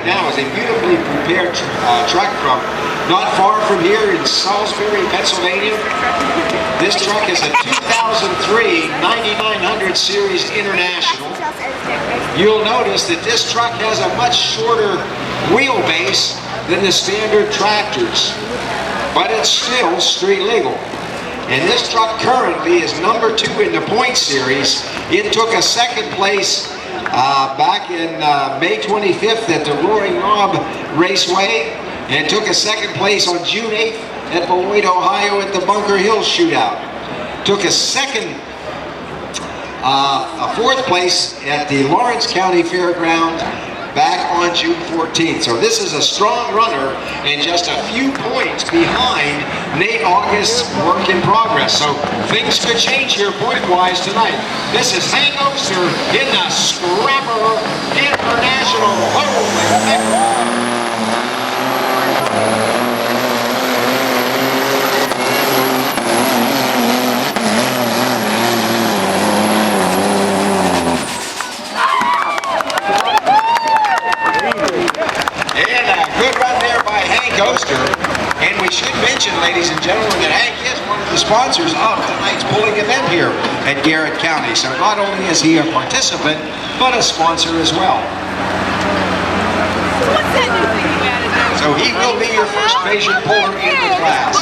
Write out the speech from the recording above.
right now is a beautifully prepared truck from not far from here in Salisbury, Pennsylvania. This truck is a 2003 9900 Series International. You'll notice that this truck has a much shorter wheelbase than the standard tractors, but it's still street legal. And this truck currently is number 2 in the point series. It took a second place back in May 25th at the Roaring Knob Raceway, and took a second place on June 8th at Beloit, Ohio at the Bunker Hill Shootout. Took a fourth place at the Lawrence County Fairground back on June 14th. So this is a strong runner and just a few points behind Nate August's work in progress. So things could change here point-wise tonight. This is Hank Oester in the Scrapper International. Holy heck. Oester. And we should mention, ladies and gentlemen, that Hank is one of the sponsors of tonight's pulling event here at Garrett County. So not only is he a participant, but a sponsor as well. What's that new thing you added there? So he will be your first patient puller in the class.